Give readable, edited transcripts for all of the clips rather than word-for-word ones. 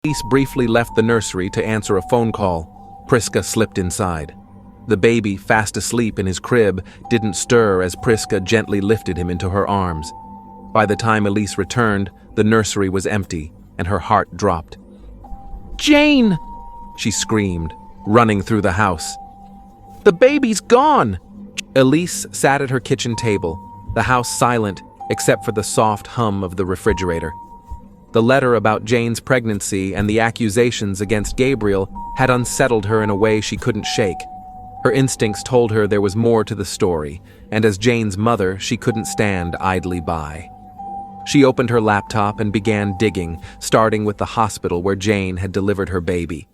Elise briefly left the nursery to answer a phone call. Priska slipped inside. The baby, fast asleep in his crib, didn't stir as Priska gently lifted him into her arms. By the time Elise returned, the nursery was empty, and her heart dropped. "Jane!" she screamed, running through the house. "The baby's gone!" Elise sat at her kitchen table, the house silent except for the soft hum of the refrigerator. The letter about Jane's pregnancy and the accusations against Gabriel had unsettled her in a way she couldn't shake. Her instincts told her there was more to the story, and as Jane's mother, she couldn't stand idly by. She opened her laptop and began digging, starting with the hospital where Jane had delivered her baby.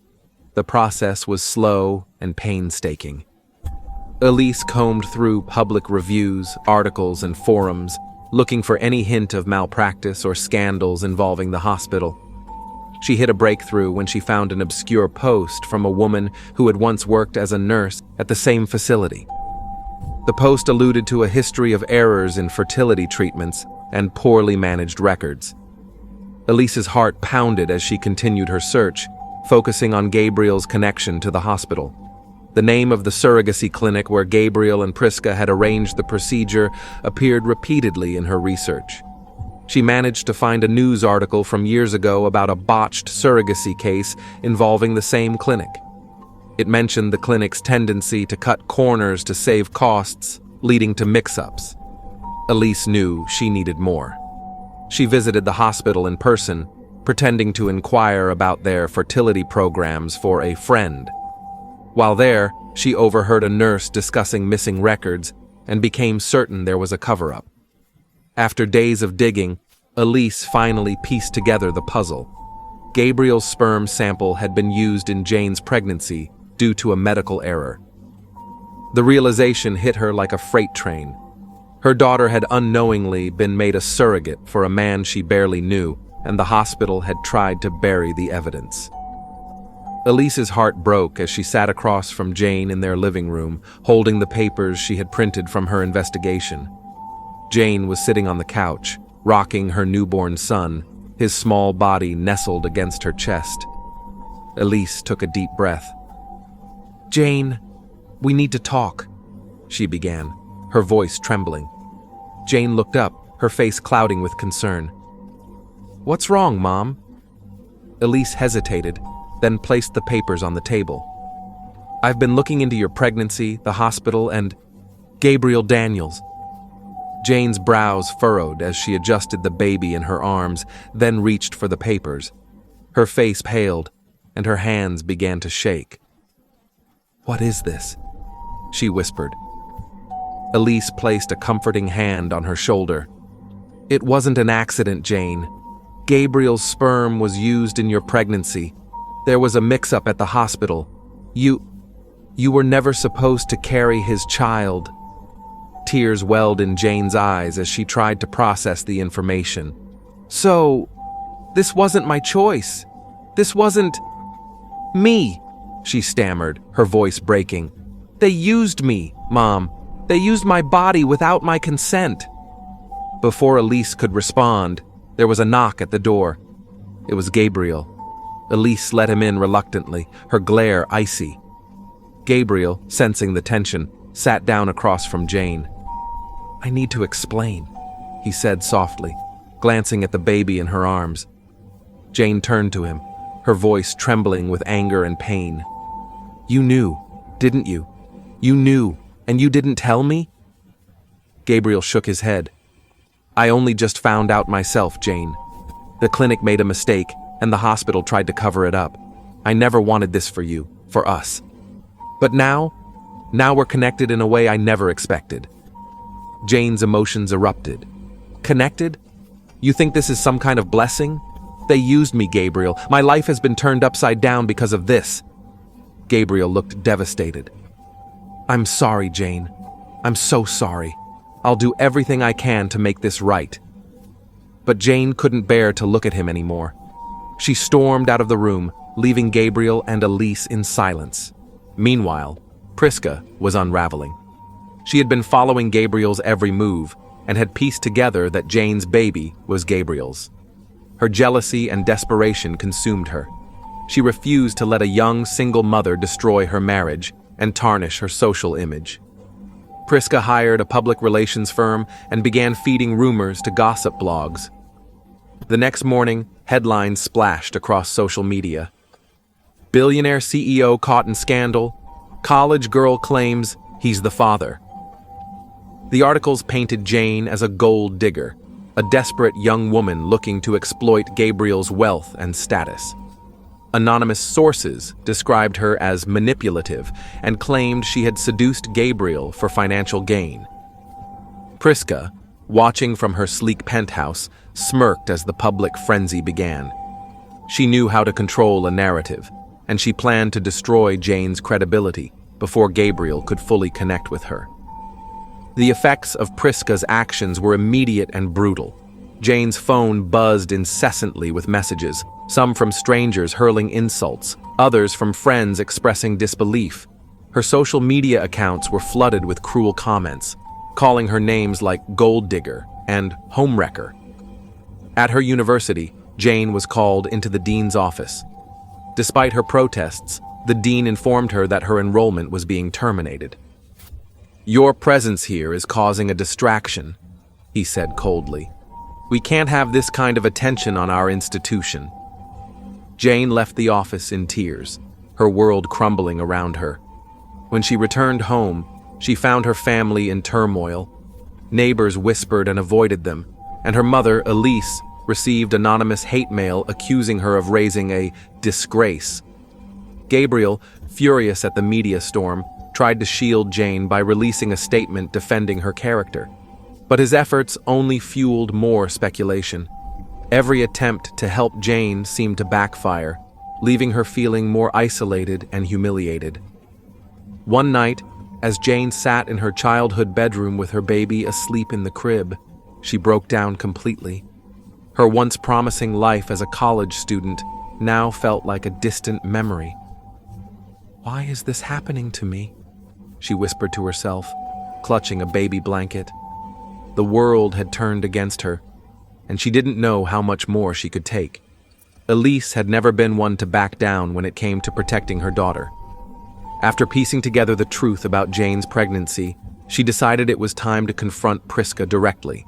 The process was slow and painstaking. Elise combed through public reviews, articles, and forums, looking for any hint of malpractice or scandals involving the hospital. She hit a breakthrough when she found an obscure post from a woman who had once worked as a nurse at the same facility. The post alluded to a history of errors in fertility treatments and poorly managed records. Elise's heart pounded as she continued her search, focusing on Gabriel's connection to the hospital. The name of the surrogacy clinic where Gabriel and Priska had arranged the procedure appeared repeatedly in her research. She managed to find a news article from years ago about a botched surrogacy case involving the same clinic. It mentioned the clinic's tendency to cut corners to save costs, leading to mix-ups. Elise knew she needed more. She visited the hospital in person, pretending to inquire about their fertility programs for a friend. While there, she overheard a nurse discussing missing records and became certain there was a cover-up. After days of digging, Elise finally pieced together the puzzle. Gabriel's sperm sample had been used in Jane's pregnancy due to a medical error. The realization hit her like a freight train. Her daughter had unknowingly been made a surrogate for a man she barely knew, and the hospital had tried to bury the evidence. Elise's heart broke as she sat across from Jane in their living room, holding the papers she had printed from her investigation. Jane was sitting on the couch, rocking her newborn son, his small body nestled against her chest. Elise took a deep breath. "Jane, we need to talk," she began, her voice trembling. Jane looked up, her face clouding with concern. "What's wrong, Mom?" Elise hesitated, then placed the papers on the table. "I've been looking into your pregnancy, the hospital, and Gabriel Daniels." Jane's brows furrowed as she adjusted the baby in her arms, then reached for the papers. Her face paled, and her hands began to shake. "What is this?" she whispered. Elise placed a comforting hand on her shoulder. "It wasn't an accident, Jane. Gabriel's sperm was used in your pregnancy. There was a mix-up at the hospital. You were never supposed to carry his child." Tears welled in Jane's eyes as she tried to process the information. "So, this wasn't my choice. This wasn't me," she stammered, her voice breaking. "They used me, Mom. They used my body without my consent." Before Elise could respond, there was a knock at the door. It was Gabriel. Elise let him in reluctantly, her glare icy. Gabriel, sensing the tension, sat down across from Jane. "I need to explain," he said softly, glancing at the baby in her arms. Jane turned to him, her voice trembling with anger and pain. "You knew, didn't you? You knew, and you didn't tell me?" Gabriel shook his head. "I only just found out myself, Jane. The clinic made a mistake, and the hospital tried to cover it up. I never wanted this for you, for us. But now we're connected in a way I never expected." Jane's emotions erupted. "Connected? You think this is some kind of blessing? They used me, Gabriel. My life has been turned upside down because of this." Gabriel looked devastated. "I'm sorry, Jane. I'm so sorry. I'll do everything I can to make this right." But Jane couldn't bear to look at him anymore. She stormed out of the room, leaving Gabriel and Elise in silence. Meanwhile, Priska was unraveling. She had been following Gabriel's every move and had pieced together that Jane's baby was Gabriel's. Her jealousy and desperation consumed her. She refused to let a young single mother destroy her marriage and tarnish her social image. Priska hired a public relations firm and began feeding rumors to gossip blogs. The next morning, headlines splashed across social media. Billionaire CEO caught in scandal. College girl claims he's the father. The articles painted Jane as a gold digger, a desperate young woman looking to exploit Gabriel's wealth and status. Anonymous sources described her as manipulative and claimed she had seduced Gabriel for financial gain. Priska, watching from her sleek penthouse, smirked as the public frenzy began. She knew how to control a narrative, and she planned to destroy Jane's credibility before Gabriel could fully connect with her. The effects of Priska's actions were immediate and brutal. Jane's phone buzzed incessantly with messages, some from strangers hurling insults, others from friends expressing disbelief. Her social media accounts were flooded with cruel comments, calling her names like gold digger and homewrecker. At her university, Jane was called into the dean's office. Despite her protests, the dean informed her that her enrollment was being terminated. "Your presence here is causing a distraction," he said coldly. "We can't have this kind of attention on our institution." Jane left the office in tears, her world crumbling around her. When she returned home, she found her family in turmoil. Neighbors whispered and avoided them, and her mother, Elise, received anonymous hate mail accusing her of raising a disgrace. Gabriel, furious at the media storm, tried to shield Jane by releasing a statement defending her character. But his efforts only fueled more speculation. Every attempt to help Jane seemed to backfire, leaving her feeling more isolated and humiliated. One night, as Jane sat in her childhood bedroom with her baby asleep in the crib, she broke down completely. Her once promising life as a college student now felt like a distant memory. "Why is this happening to me?" she whispered to herself, clutching a baby blanket. The world had turned against her, and she didn't know how much more she could take. Elise had never been one to back down when it came to protecting her daughter. After piecing together the truth about Jane's pregnancy, she decided it was time to confront Priska directly.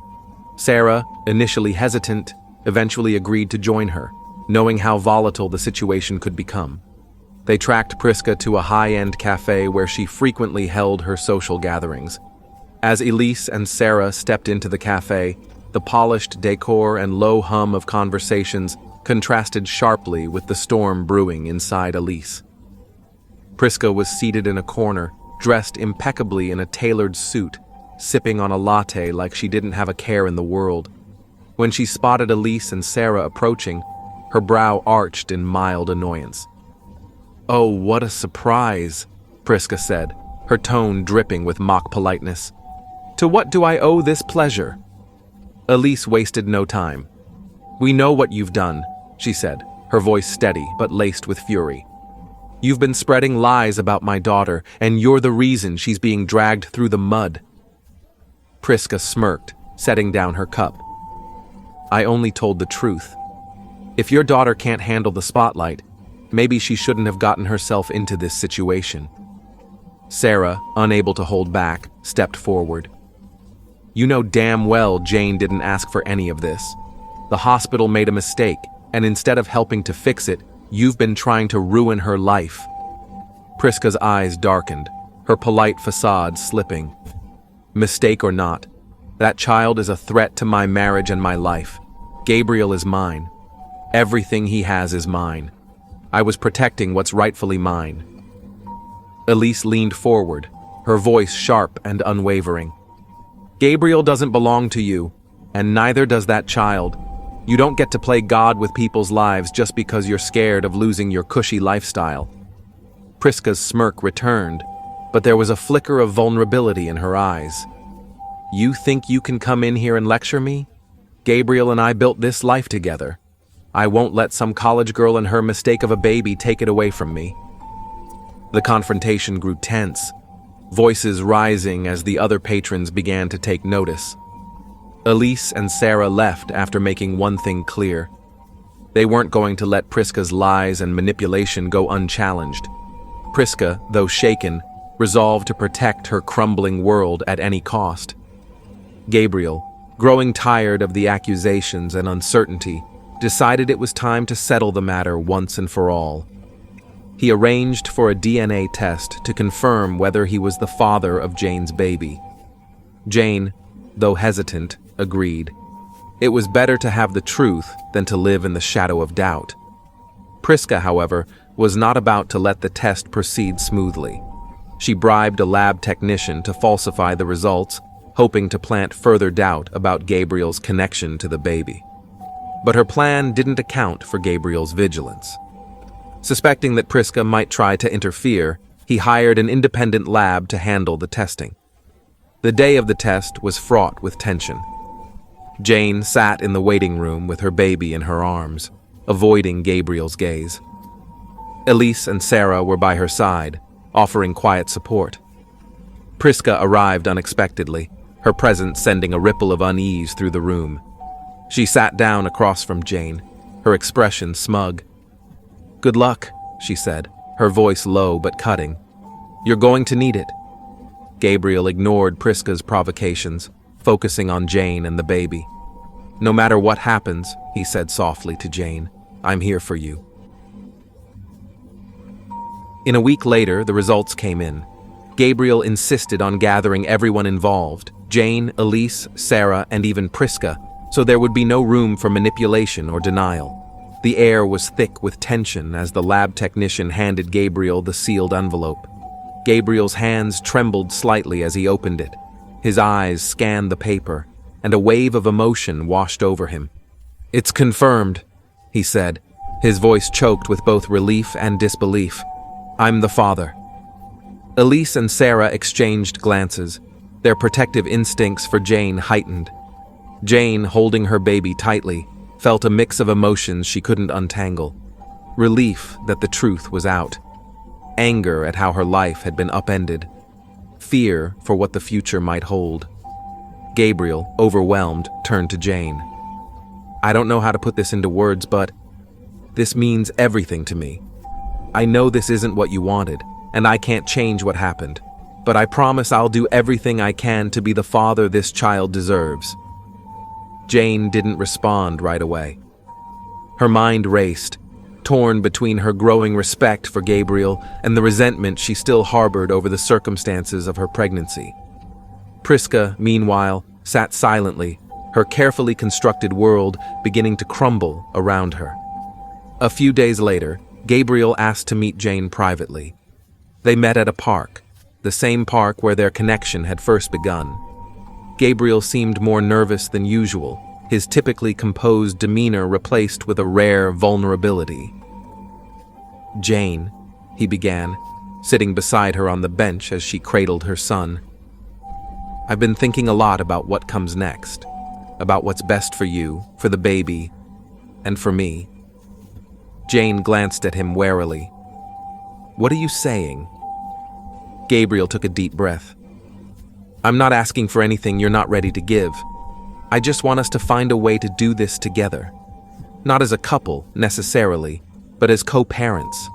Sarah, initially hesitant, eventually agreed to join her, knowing how volatile the situation could become. They tracked Priska to a high-end cafe where she frequently held her social gatherings. As Elise and Sarah stepped into the cafe, the polished decor and low hum of conversations contrasted sharply with the storm brewing inside Elise. Priska was seated in a corner, dressed impeccably in a tailored suit, sipping on a latte like she didn't have a care in the world. When she spotted Elise and Sarah approaching, her brow arched in mild annoyance. "Oh, what a surprise," Priska said, her tone dripping with mock politeness. "To what do I owe this pleasure?" Elise wasted no time. "We know what you've done," she said, her voice steady but laced with fury. "You've been spreading lies about my daughter, and you're the reason she's being dragged through the mud." Priska smirked, setting down her cup. "I only told the truth. If your daughter can't handle the spotlight, maybe she shouldn't have gotten herself into this situation." Sarah, unable to hold back, stepped forward. "You know damn well Jane didn't ask for any of this. The hospital made a mistake, and instead of helping to fix it, you've been trying to ruin her life." Priska's eyes darkened, her polite facade slipping. "Mistake or not, that child is a threat to my marriage and my life. Gabriel is mine. Everything he has is mine. I was protecting what's rightfully mine." Elise leaned forward, her voice sharp and unwavering. "Gabriel doesn't belong to you, and neither does that child. You don't get to play God with people's lives just because you're scared of losing your cushy lifestyle." Priska's smirk returned, but there was a flicker of vulnerability in her eyes. "You think you can come in here and lecture me? Gabriel and I built this life together. I won't let some college girl and her mistake of a baby take it away from me." The confrontation grew tense, voices rising as the other patrons began to take notice. Elise and Sarah left after making one thing clear. They weren't going to let Priska's lies and manipulation go unchallenged. Priska, though shaken, resolved to protect her crumbling world at any cost. Gabriel, growing tired of the accusations and uncertainty, decided it was time to settle the matter once and for all. He arranged for a DNA test to confirm whether he was the father of Jane's baby. Jane, though hesitant, agreed. It was better to have the truth than to live in the shadow of doubt. Priska, however, was not about to let the test proceed smoothly. She bribed a lab technician to falsify the results, hoping to plant further doubt about Gabriel's connection to the baby. But her plan didn't account for Gabriel's vigilance. Suspecting that Priska might try to interfere, he hired an independent lab to handle the testing. The day of the test was fraught with tension. Jane sat in the waiting room with her baby in her arms, avoiding Gabriel's gaze. Elise and Sarah were by her side, offering quiet support. Priska arrived unexpectedly, her presence sending a ripple of unease through the room. She sat down across from Jane, her expression smug. "Good luck," she said, her voice low but cutting. "You're going to need it." Gabriel ignored Priska's provocations, focusing on Jane and the baby. "No matter what happens," he said softly to Jane, "I'm here for you." In a week later, the results came in. Gabriel insisted on gathering everyone involved, Jane, Elise, Sarah, and even Priska, so there would be no room for manipulation or denial. The air was thick with tension as the lab technician handed Gabriel the sealed envelope. Gabriel's hands trembled slightly as he opened it. His eyes scanned the paper, and a wave of emotion washed over him. "It's confirmed," he said, his voice choked with both relief and disbelief. "I'm the father." Elise and Sarah exchanged glances, their protective instincts for Jane heightened. Jane, holding her baby tightly, felt a mix of emotions she couldn't untangle. Relief that the truth was out. Anger at how her life had been upended. Fear for what the future might hold. Gabriel, overwhelmed, turned to Jane. "I don't know how to put this into words, but this means everything to me. I know this isn't what you wanted, and I can't change what happened, but I promise I'll do everything I can to be the father this child deserves." Jane didn't respond right away. Her mind raced, torn between her growing respect for Gabriel and the resentment she still harbored over the circumstances of her pregnancy. Priska, meanwhile, sat silently, her carefully constructed world beginning to crumble around her. A few days later, Gabriel asked to meet Jane privately. They met at a park, the same park where their connection had first begun. Gabriel seemed more nervous than usual, his typically composed demeanor replaced with a rare vulnerability. "Jane," he began, sitting beside her on the bench as she cradled her son. "I've been thinking a lot about what comes next, about what's best for you, for the baby, and for me." Jane glanced at him warily. "What are you saying?" Gabriel took a deep breath. "I'm not asking for anything you're not ready to give. I just want us to find a way to do this together. Not as a couple, necessarily, but as co-parents.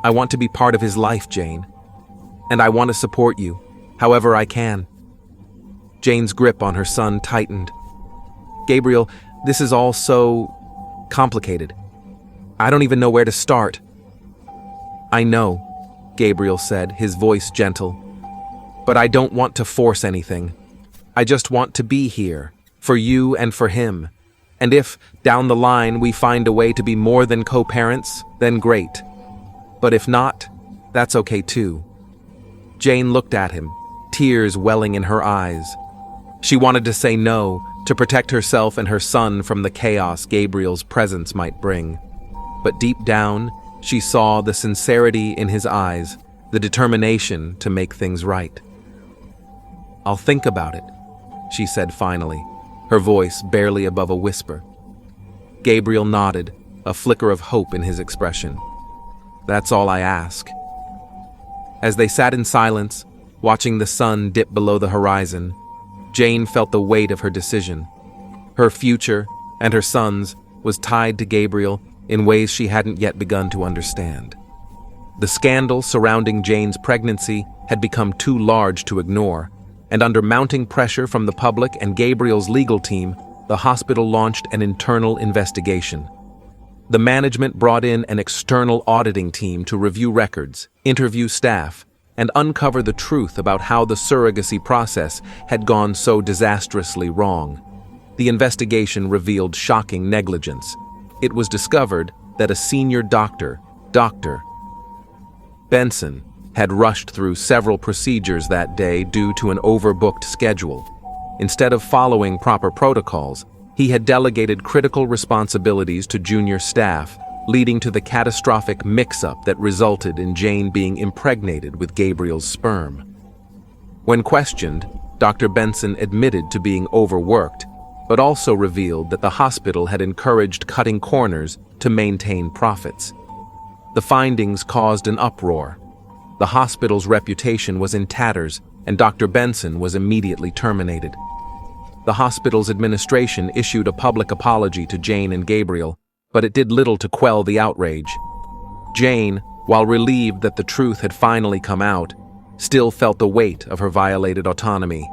I want to be part of his life, Jane. And I want to support you, however I can." Jane's grip on her son tightened. "Gabriel, this is all so complicated. I don't even know where to start." "I know," Gabriel said, his voice gentle. "But I don't want to force anything. I just want to be here, for you and for him. And if, down the line, we find a way to be more than co-parents, then great. But if not, that's okay too." Jane looked at him, tears welling in her eyes. She wanted to say no, to protect herself and her son from the chaos Gabriel's presence might bring. But deep down, she saw the sincerity in his eyes, the determination to make things right. "I'll think about it," she said finally, her voice barely above a whisper. Gabriel nodded, a flicker of hope in his expression. "That's all I ask." As they sat in silence, watching the sun dip below the horizon, Jane felt the weight of her decision. Her future, and her son's, was tied to Gabriel in ways she hadn't yet begun to understand. The scandal surrounding Jane's pregnancy had become too large to ignore, and under mounting pressure from the public and Gabriel's legal team, the hospital launched an internal investigation. The management brought in an external auditing team to review records, interview staff, and uncover the truth about how the surrogacy process had gone so disastrously wrong. The investigation revealed shocking negligence. It was discovered that a senior doctor, Dr. Benson, had rushed through several procedures that day due to an overbooked schedule. Instead of following proper protocols, he had delegated critical responsibilities to junior staff, leading to the catastrophic mix-up that resulted in Jane being impregnated with Gabriel's sperm. When questioned, Dr. Benson admitted to being overworked, but also revealed that the hospital had encouraged cutting corners to maintain profits. The findings caused an uproar. The hospital's reputation was in tatters, and Dr. Benson was immediately terminated. The hospital's administration issued a public apology to Jane and Gabriel, but it did little to quell the outrage. Jane, while relieved that the truth had finally come out, still felt the weight of her violated autonomy.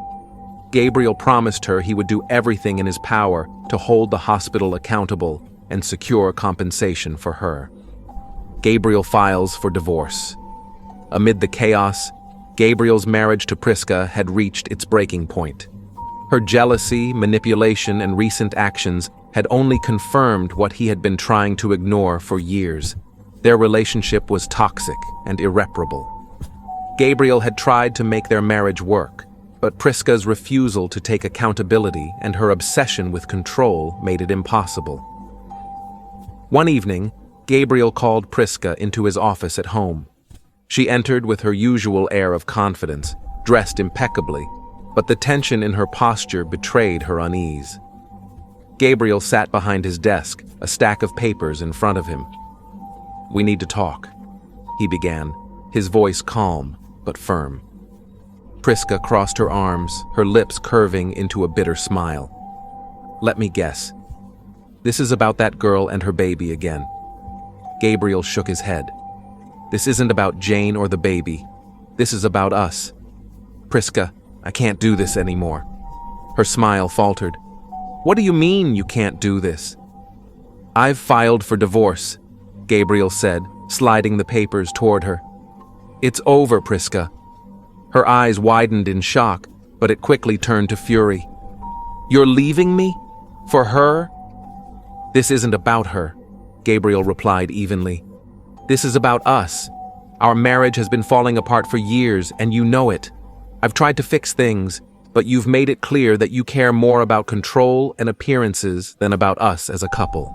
Gabriel promised her he would do everything in his power to hold the hospital accountable and secure compensation for her. Gabriel files for divorce. Amid the chaos, Gabriel's marriage to Prisca had reached its breaking point. Her jealousy, manipulation, and recent actions had only confirmed what he had been trying to ignore for years. Their relationship was toxic and irreparable. Gabriel had tried to make their marriage work, but Prisca's refusal to take accountability and her obsession with control made it impossible. One evening, Gabriel called Prisca into his office at home. She entered with her usual air of confidence, dressed impeccably, but the tension in her posture betrayed her unease. Gabriel sat behind his desk, a stack of papers in front of him. "We need to talk," he began, his voice calm but firm. Prisca crossed her arms, her lips curving into a bitter smile. "Let me guess. This is about that girl and her baby again." Gabriel shook his head. "This isn't about Jane or the baby. This is about us. Prisca, I can't do this anymore." Her smile faltered. "What do you mean you can't do this?" "I've filed for divorce," Gabriel said, sliding the papers toward her. "It's over, Prisca." Her eyes widened in shock, but it quickly turned to fury. "You're leaving me? For her?" "This isn't about her," Gabriel replied evenly. "This is about us. Our marriage has been falling apart for years, and you know it. I've tried to fix things, but you've made it clear that you care more about control and appearances than about us as a couple."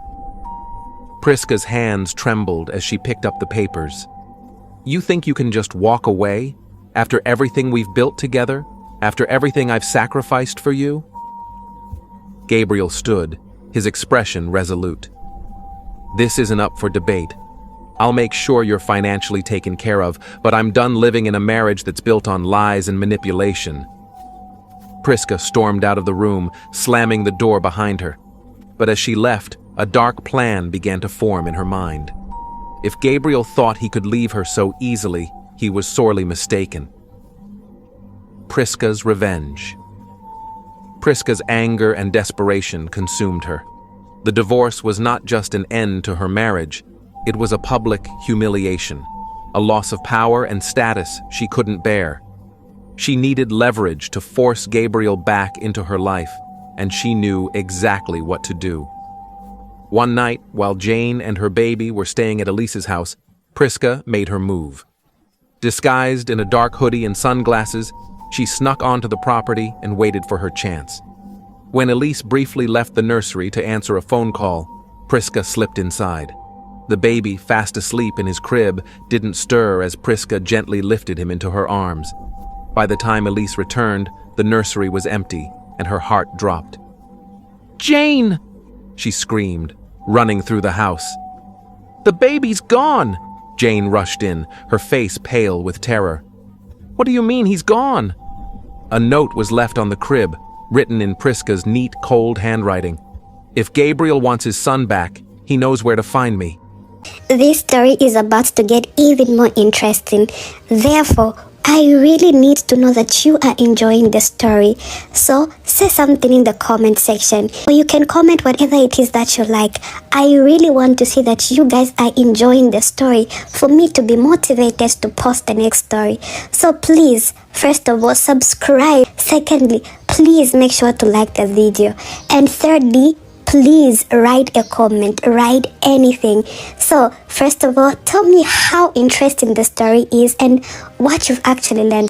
Prisca's hands trembled as she picked up the papers. "You think you can just walk away? After everything we've built together? After everything I've sacrificed for you?" Gabriel stood, his expression resolute. "This isn't up for debate. I'll make sure you're financially taken care of, but I'm done living in a marriage that's built on lies and manipulation." Prisca stormed out of the room, slamming the door behind her. But as she left, a dark plan began to form in her mind. If Gabriel thought he could leave her so easily, he was sorely mistaken. Prisca's revenge. Prisca's anger and desperation consumed her. The divorce was not just an end to her marriage, it was a public humiliation, a loss of power and status she couldn't bear. She needed leverage to force Gabriel back into her life, and she knew exactly what to do. One night, while Jane and her baby were staying at Elise's house, Prisca made her move. Disguised in a dark hoodie and sunglasses, she snuck onto the property and waited for her chance. When Elise briefly left the nursery to answer a phone call, Prisca slipped inside. The baby, fast asleep in his crib, didn't stir as Prisca gently lifted him into her arms. By the time Elise returned, the nursery was empty, and her heart dropped. "Jane!" she screamed, running through the house. "The baby's gone!" Jane rushed in, her face pale with terror. "What do you mean he's gone?" A note was left on the crib, written in Prisca's neat, cold handwriting. If Gabriel wants his son back, he knows where to find me. This story is about to get even more interesting. Therefore, I really need to know that you are enjoying the story. So, say something in the comment section. Or you can comment whatever it is that you like. I really want to see that you guys are enjoying the story for me to be motivated to post the next story. So please, first of all, subscribe. Secondly, please make sure to like the video. And thirdly, please write a comment, write anything. So, first of all, tell me how interesting the story is and what you've actually learned.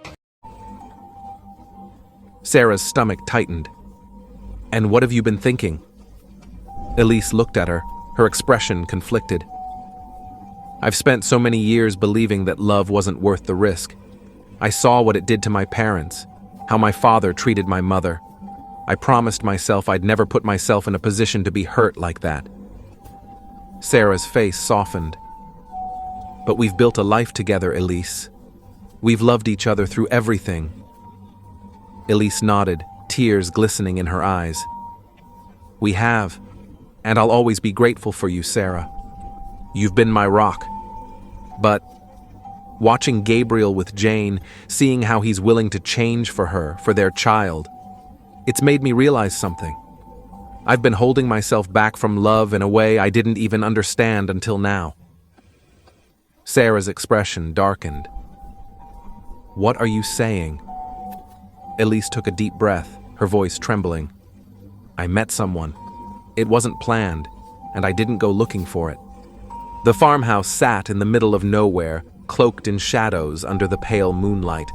Sarah's stomach tightened. And what have you been thinking? Elise looked at her, her expression conflicted. I've spent so many years believing that love wasn't worth the risk. I saw what it did to my parents, how my father treated my mother. I promised myself I'd never put myself in a position to be hurt like that. Sarah's face softened. But we've built a life together, Elise. We've loved each other through everything. Elise nodded, tears glistening in her eyes. We have, and I'll always be grateful for you, Sarah. You've been my rock. But watching Gabriel with Jane, seeing how he's willing to change for her, for their child, it's made me realize something. I've been holding myself back from love in a way I didn't even understand until now. Sarah's expression darkened. What are you saying? Elise took a deep breath, her voice trembling. I met someone. It wasn't planned, and I didn't go looking for it. The farmhouse sat in the middle of nowhere, cloaked in shadows under the pale moonlight.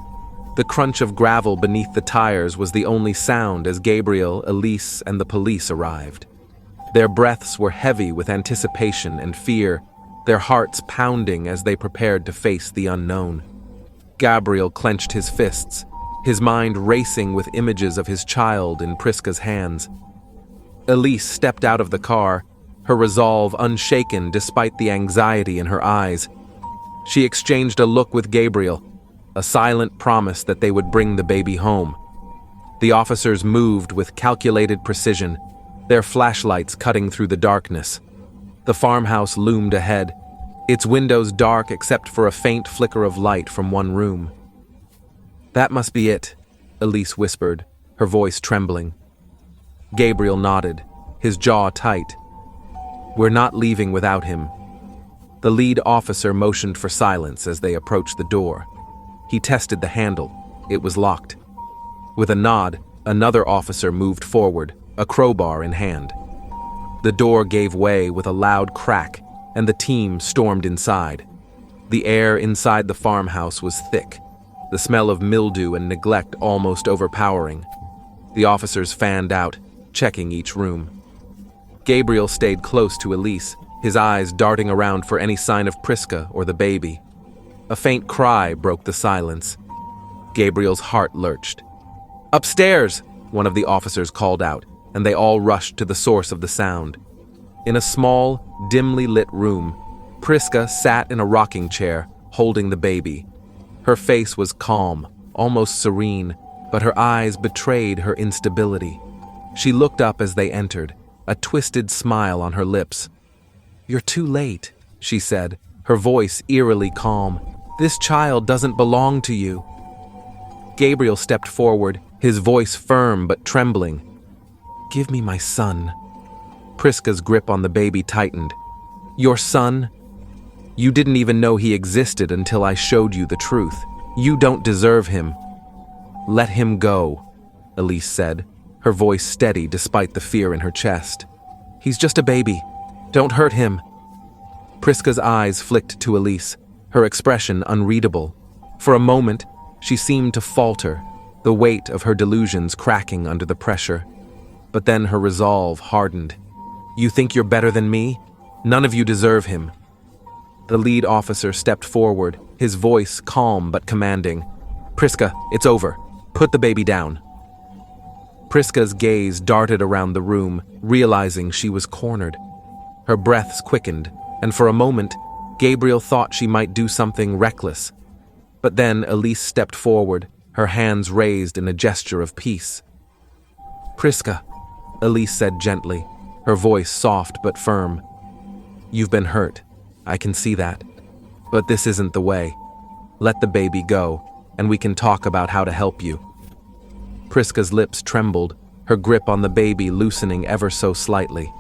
The crunch of gravel beneath the tires was the only sound as Gabriel, Elise, and the police arrived. Their breaths were heavy with anticipation and fear, their hearts pounding as they prepared to face the unknown. Gabriel clenched his fists, his mind racing with images of his child in Priska's hands. Elise stepped out of the car, her resolve unshaken despite the anxiety in her eyes. She exchanged a look with Gabriel, a silent promise that they would bring the baby home. The officers moved with calculated precision, their flashlights cutting through the darkness. The farmhouse loomed ahead, its windows dark except for a faint flicker of light from one room. That must be it, Elise whispered, her voice trembling. Gabriel nodded, his jaw tight. We're not leaving without him. The lead officer motioned for silence as they approached the door. He tested the handle. It was locked. With a nod, another officer moved forward, a crowbar in hand. The door gave way with a loud crack, and the team stormed inside. The air inside the farmhouse was thick, the smell of mildew and neglect almost overpowering. The officers fanned out, checking each room. Gabriel stayed close to Elise, his eyes darting around for any sign of Priska or the baby. A faint cry broke the silence. Gabriel's heart lurched. Upstairs, one of the officers called out, and they all rushed to the source of the sound. In a small, dimly lit room, Priska sat in a rocking chair, holding the baby. Her face was calm, almost serene, but her eyes betrayed her instability. She looked up as they entered, a twisted smile on her lips. You're too late, she said, her voice eerily calm. This child doesn't belong to you. Gabriel stepped forward, his voice firm but trembling. Give me my son. Priska's grip on the baby tightened. Your son? You didn't even know he existed until I showed you the truth. You don't deserve him. Let him go, Elise said, her voice steady despite the fear in her chest. He's just a baby. Don't hurt him. Priska's eyes flicked to Elise, her expression unreadable. For a moment, she seemed to falter, the weight of her delusions cracking under the pressure. But then her resolve hardened. You think you're better than me? None of you deserve him. The lead officer stepped forward, his voice calm but commanding. Priska, it's over. Put the baby down. Priska's gaze darted around the room, realizing she was cornered. Her breaths quickened, and for a moment, Gabriel thought she might do something reckless. But then Elise stepped forward, her hands raised in a gesture of peace. Priska, Elise said gently, her voice soft but firm. "You've been hurt. I can see that. But this isn't the way. Let the baby go, and we can talk about how to help you." Priska's lips trembled, her grip on the baby loosening ever so slightly.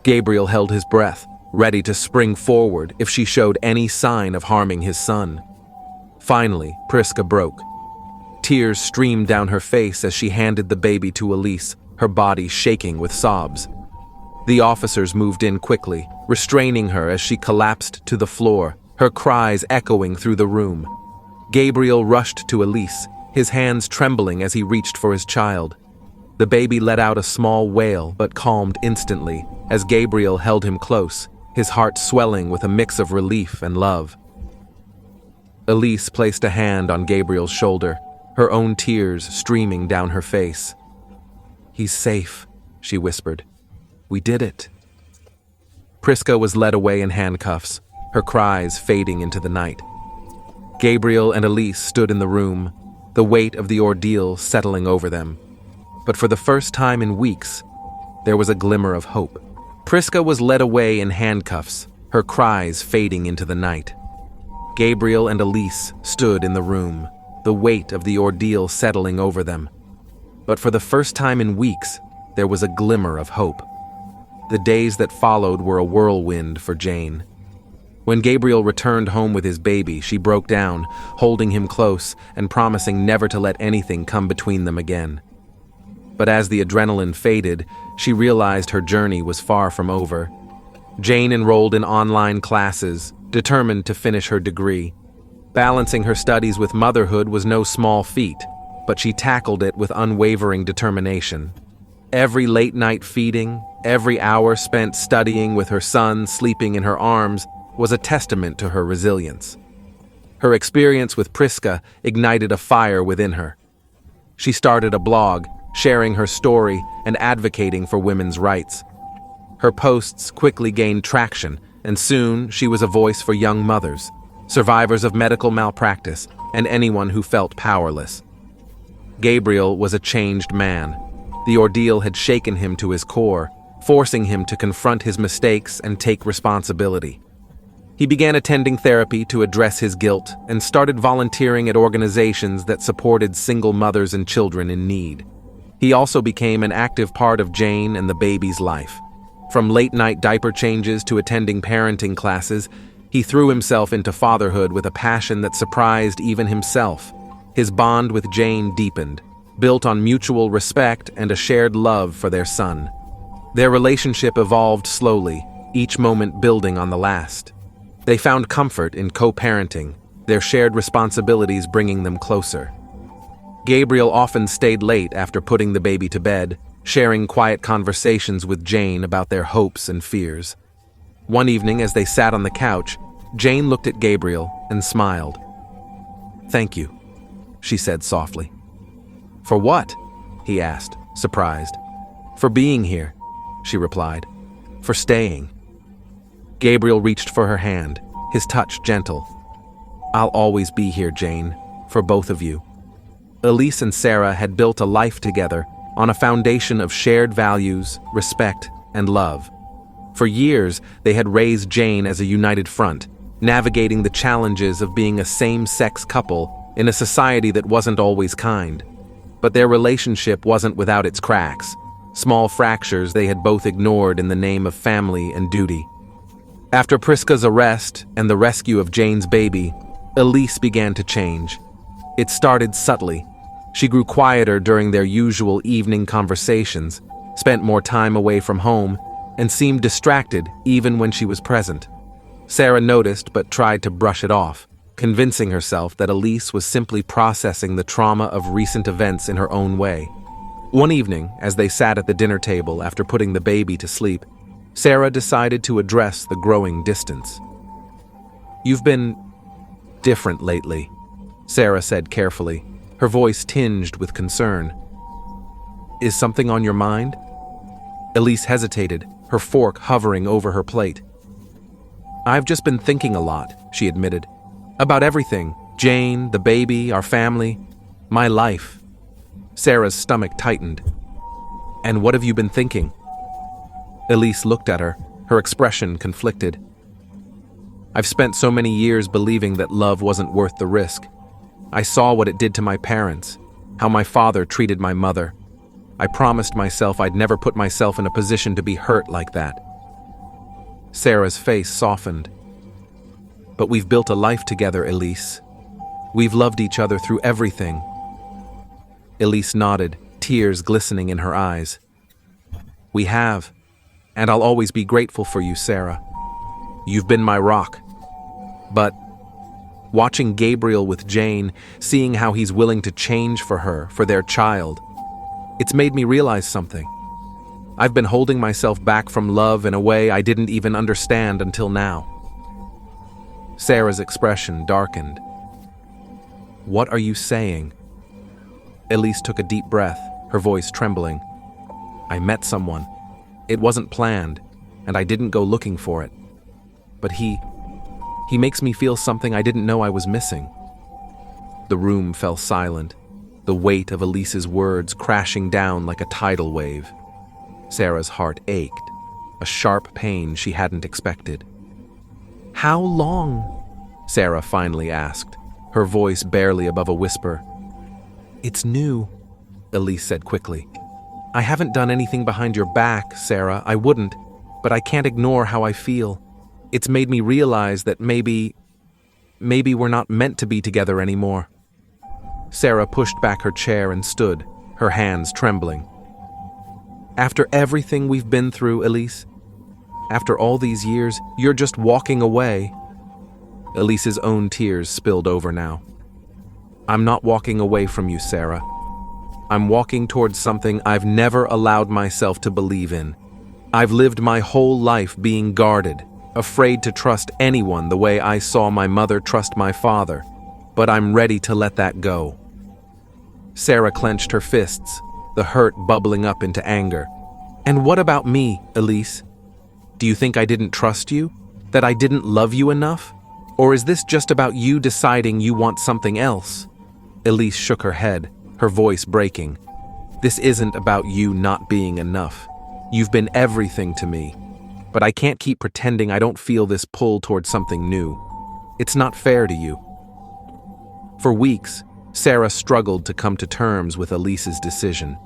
Gabriel held his breath, ready to spring forward if she showed any sign of harming his son. Finally, Priska broke. Tears streamed down her face as she handed the baby to Elise, her body shaking with sobs. The officers moved in quickly, restraining her as she collapsed to the floor, her cries echoing through the room. Gabriel rushed to Elise, his hands trembling as he reached for his child. The baby let out a small wail but calmed instantly as Gabriel held him close, his heart swelling with a mix of relief and love. Elise placed a hand on Gabriel's shoulder, her own tears streaming down her face. "He's safe," she whispered. "We did it." Priska was led away in handcuffs, her cries fading into the night. Gabriel and Elise stood in the room, the weight of the ordeal settling over them. But for the first time in weeks, there was a glimmer of hope. Priska was led away in handcuffs, her cries fading into the night. Gabriel and Elise stood in the room, the weight of the ordeal settling over them. But for the first time in weeks, there was a glimmer of hope. The days that followed were a whirlwind for Jane. When Gabriel returned home with his baby, she broke down, holding him close and promising never to let anything come between them again. But as the adrenaline faded, she realized her journey was far from over. Jane enrolled in online classes, determined to finish her degree. Balancing her studies with motherhood was no small feat, but she tackled it with unwavering determination. Every late-night feeding, every hour spent studying with her son sleeping in her arms was a testament to her resilience. Her experience with Priska ignited a fire within her. She started a blog, sharing her story and advocating for women's rights. Her posts quickly gained traction, and soon she was a voice for young mothers, survivors of medical malpractice, and anyone who felt powerless. Gabriel was a changed man. The ordeal had shaken him to his core, forcing him to confront his mistakes and take responsibility. He began attending therapy to address his guilt and started volunteering at organizations that supported single mothers and children in need. He also became an active part of Jane and the baby's life. From late-night diaper changes to attending parenting classes, he threw himself into fatherhood with a passion that surprised even himself. His bond with Jane deepened, built on mutual respect and a shared love for their son. Their relationship evolved slowly, each moment building on the last. They found comfort in co-parenting, their shared responsibilities bringing them closer. Gabriel often stayed late after putting the baby to bed, sharing quiet conversations with Jane about their hopes and fears. One evening, as they sat on the couch, Jane looked at Gabriel and smiled. "Thank you," she said softly. "For what?" he asked, surprised. "For being here," she replied. "For staying." Gabriel reached for her hand, his touch gentle. "I'll always be here, Jane, for both of you." Elise and Sarah had built a life together on a foundation of shared values, respect, and love. For years, they had raised Jane as a united front, navigating the challenges of being a same-sex couple in a society that wasn't always kind. But their relationship wasn't without its cracks, small fractures they had both ignored in the name of family and duty. After Priska's arrest and the rescue of Jane's baby, Elise began to change. It started subtly. She grew quieter during their usual evening conversations, spent more time away from home, and seemed distracted even when she was present. Sarah noticed but tried to brush it off, convincing herself that Elise was simply processing the trauma of recent events in her own way. One evening, as they sat at the dinner table after putting the baby to sleep, Sarah decided to address the growing distance. "You've been different lately," Sarah said carefully, her voice tinged with concern. "Is something on your mind?" Elise hesitated, her fork hovering over her plate. "I've just been thinking a lot," she admitted. "About everything. Jane, the baby, our family, my life." Sarah's stomach tightened. "And what have you been thinking?" Elise looked at her, her expression conflicted. I've spent so many years believing that love wasn't worth the risk. I saw what it did to my parents, how my father treated my mother. I promised myself I'd never put myself in a position to be hurt like that. Sarah's face softened. But we've built a life together, Elise. We've loved each other through everything. Elise nodded, tears glistening in her eyes. We have, and I'll always be grateful for you, Sarah. You've been my rock. But watching Gabriel with Jane, seeing how he's willing to change for her, for their child, it's made me realize something. I've been holding myself back from love in a way I didn't even understand until now. Sarah's expression darkened. What are you saying? Elise took a deep breath, her voice trembling. I met someone. It wasn't planned, and I didn't go looking for it. But he makes me feel something I didn't know I was missing. The room fell silent, the weight of Elise's words crashing down like a tidal wave. Sarah's heart ached, a sharp pain she hadn't expected. How long? Sarah finally asked, her voice barely above a whisper. It's new, Elise said quickly. I haven't done anything behind your back, Sarah, I wouldn't, but I can't ignore how I feel. It's made me realize that maybe we're not meant to be together anymore. Sarah pushed back her chair and stood, her hands trembling. After everything we've been through, Elise, after all these years, you're just walking away. Elise's own tears spilled over now. I'm not walking away from you, Sarah. I'm walking towards something I've never allowed myself to believe in. I've lived my whole life being guarded, afraid to trust anyone the way I saw my mother trust my father, but I'm ready to let that go. Sarah clenched her fists, the hurt bubbling up into anger. And what about me, Elise? Do you think I didn't trust you? That I didn't love you enough? Or is this just about you deciding you want something else? Elise shook her head, her voice breaking. This isn't about you not being enough. You've been everything to me. But I can't keep pretending I don't feel this pull towards something new. It's not fair to you. For weeks, Sarah struggled to come to terms with Elise's decision.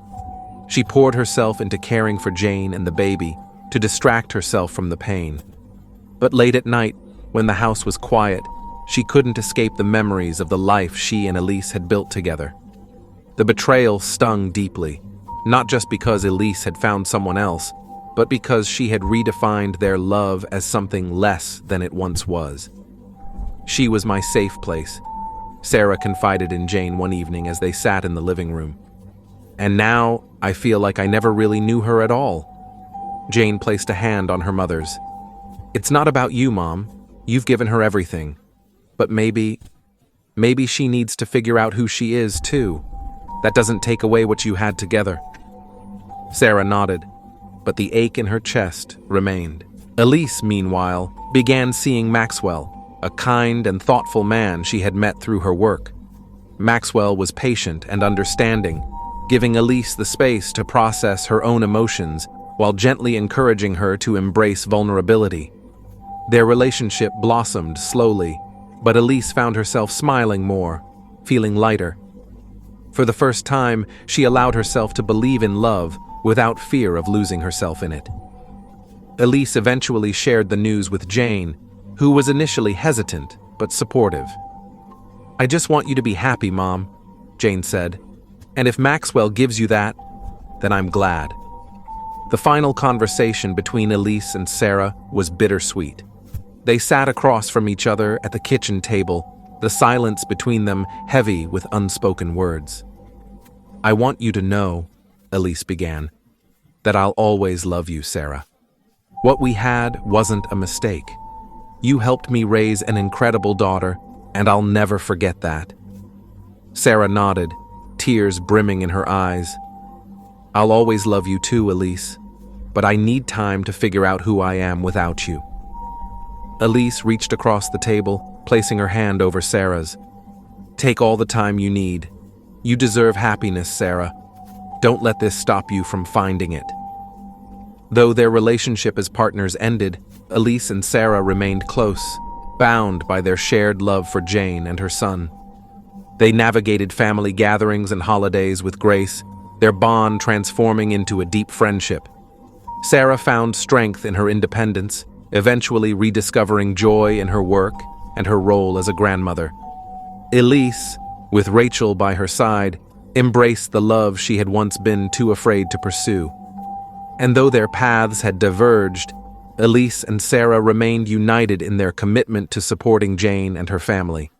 She poured herself into caring for Jane and the baby to distract herself from the pain. But late at night, when the house was quiet, she couldn't escape the memories of the life she and Elise had built together. The betrayal stung deeply, not just because Elise had found someone else, but because she had redefined their love as something less than it once was. She was my safe place, Sarah confided in Jane one evening as they sat in the living room. And now I feel like I never really knew her at all. Jane placed a hand on her mother's. It's not about you, Mom. You've given her everything. But maybe she needs to figure out who she is, too. That doesn't take away what you had together. Sarah nodded, but the ache in her chest remained. Elise, meanwhile, began seeing Maxwell, a kind and thoughtful man she had met through her work. Maxwell was patient and understanding, giving Elise the space to process her own emotions while gently encouraging her to embrace vulnerability. Their relationship blossomed slowly, but Elise found herself smiling more, feeling lighter. For the first time, she allowed herself to believe in love without fear of losing herself in it. Elise eventually shared the news with Jane, who was initially hesitant but supportive. I just want you to be happy, Mom, Jane said. And if Maxwell gives you that, then I'm glad. The final conversation between Elise and Sarah was bittersweet. They sat across from each other at the kitchen table, the silence between them heavy with unspoken words. I want you to know, Elise began, that I'll always love you, Sarah. What we had wasn't a mistake. You helped me raise an incredible daughter, and I'll never forget that. Sarah nodded, tears brimming in her eyes. I'll always love you too, Elise, but I need time to figure out who I am without you. Elise reached across the table, placing her hand over Sarah's. Take all the time you need. You deserve happiness, Sarah. Don't let this stop you from finding it. Though their relationship as partners ended, Elise and Sarah remained close, bound by their shared love for Jane and her son. They navigated family gatherings and holidays with grace, their bond transforming into a deep friendship. Sarah found strength in her independence, eventually rediscovering joy in her work and her role as a grandmother. Elise, with Rachel by her side, embraced the love she had once been too afraid to pursue. And though their paths had diverged, Elise and Sarah remained united in their commitment to supporting Jane and her family,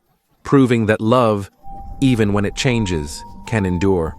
proving that love, even when it changes, can endure.